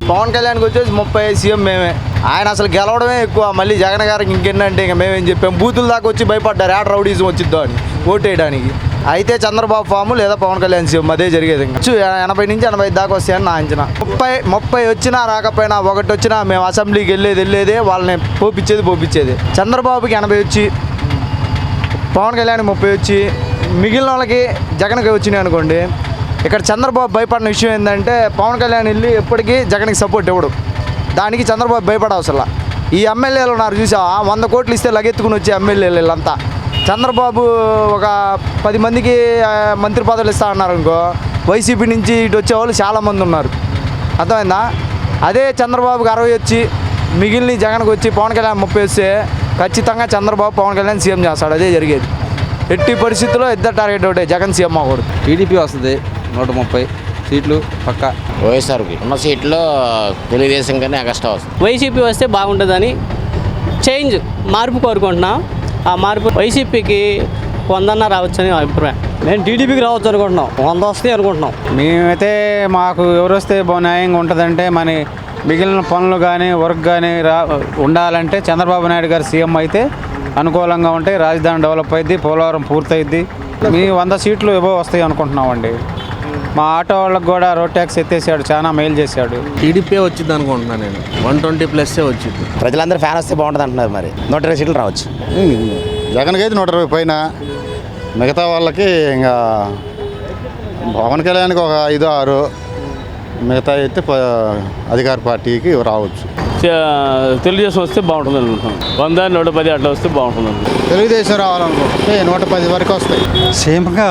పవన్ కళ్యాణ్కి వచ్చేసి 30 సీఎం మేమే. ఆయన అసలు గెలవడమే ఎక్కువ. మళ్ళీ జగన్ గారికి ఇంకెన్నంటే ఇంకా మేమేం చెప్పాం, బూతుల దాకా వచ్చి భయపడ్డారు ఏట రౌడీజం వచ్చిద్దో అని ఓటేయడానికి. అయితే చంద్రబాబు ఫాము లేదా పవన్ కళ్యాణ్ సీఎం అదే జరిగేది. ఇంకా 80 నుంచి 85 దాకా వస్తాయని నా అంచనా. 30 వచ్చినా రాకపోయినా, ఒకటి వచ్చినా మేము అసెంబ్లీకి వెళ్ళేదే, వాళ్ళని పోపించేది. చంద్రబాబుకి 80 వచ్చి, పవన్ కళ్యాణ్ 30 వచ్చి, మిగిలిన వాళ్ళకి జగన్కి వచ్చినాయి అనుకోండి. ఇక్కడ చంద్రబాబు భయపడిన విషయం ఏంటంటే, పవన్ కళ్యాణ్ వెళ్ళి ఎప్పటికీ జగన్కి సపోర్ట్ ఇవ్వడు. దానికి చంద్రబాబు భయపడవసలా. ఈ ఎమ్మెల్యేలు ఉన్నారు చూసా, 100 కోట్లు ఇస్తే లగెత్తుకుని వచ్చే ఎమ్మెల్యేలు వీళ్ళంతా. చంద్రబాబు ఒక 10 మందికి మంత్రి పదవులు ఇస్తా అన్నారు అనుకో, వైసీపీ నుంచి ఇటు వచ్చేవాళ్ళు చాలామంది ఉన్నారు. అర్థమైందా? అదే చంద్రబాబుకి 60 వచ్చి, మిగిలిన జగన్కి వచ్చి, పవన్ కళ్యాణ్ 30 వస్తే ఖచ్చితంగా చంద్రబాబు పవన్ కళ్యాణ్ సీఎం చేస్తాడు. అదే జరిగేది. ఎట్టి పరిస్థితుల్లో ఇద్దరు టార్గెట్ ఒకటే, జగన్ సీఎం అవ్వకూడదు. టీడీపీ వస్తుంది 130 సీట్లు పక్క. వైఎస్ఆర్కి ఉన్న సీట్లో తెలుగుదేశం కానీ అగస్టా వస్తుంది. వైసీపీ వస్తే బాగుంటుందని చేంజ్ మార్పు కోరుకుంటున్నాం. ఆ మార్పు వైసీపీకి 100 రావచ్చని అభిప్రాయం. నేను టీడీపీకి రావచ్చు అనుకుంటున్నాం. 100 వస్తాయి అనుకుంటున్నాం. మేమైతే మాకు ఎవరు వస్తే న్యాయంగా ఉంటుందంటే, మన మిగిలిన పనులు కానీ వర్క్ కానీ ఉండాలంటే చంద్రబాబు నాయుడు గారు సీఎం అయితే అనుకూలంగా ఉంటాయి. రాజధాని డెవలప్ అయింది, పోలవరం పూర్తయిద్ది. మీ 100 సీట్లు ఏవో వస్తాయి అనుకుంటున్నామండి. మా ఆటో వాళ్ళకి కూడా రోడ్ ట్యాక్స్ ఎత్తేసాడు, చాలా మెయిల్ చేశాడు. టీడీపీ వచ్చింది అనుకుంటున్నాను నేను. 120+ వచ్చింది. ప్రజలందరూ ఫ్యాన్ వస్తే బాగుంటుంది అంటున్నారు. మరి 120 సీట్లు రావచ్చు. జగన్కి అయితే 120 పైన, మిగతా వాళ్ళకి ఇంకా పవన్ కళ్యాణ్కి ఒక 5-6, మిగతా అయితే అధికార పార్టీకి రావచ్చు. తెలుగుదేశం వస్తే బాగుంటుంది అనుకుంటున్నాం. 100, 110 అట్లా వస్తే బాగుంటుంది. తెలుగుదేశం రావాలనుకుంటే 110 వరకు వస్తాయి. సేమ్గా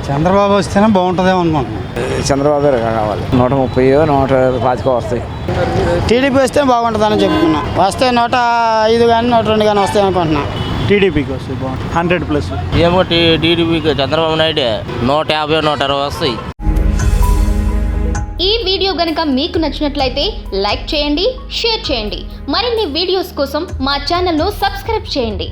చంద్రబాబు వస్తేనే బాగుంటుందేమో అనుకుంటున్నాం. చంద్రబాబు రావాలి. 130, 125 వస్తాయి. టీడీపీ వస్తే బాగుంటుందని చెప్తున్నాం. వస్తే 105 కానీ 102 కానీ వస్తాయి అనుకుంటున్నాం. టీడీపీకి వస్తే బాగుంటుంది. 100+. ఏమో టీడీపీకి చంద్రబాబు నాయుడు 150, 160 వస్తాయి. ఈ వీడియో గనుక మీకు నచ్చినట్లయితే లైక్ చేయండి, షేర్ చేయండి. మరిన్ని వీడియోస్ కోసం మా ఛానల్ను సబ్స్క్రైబ్ చేయండి.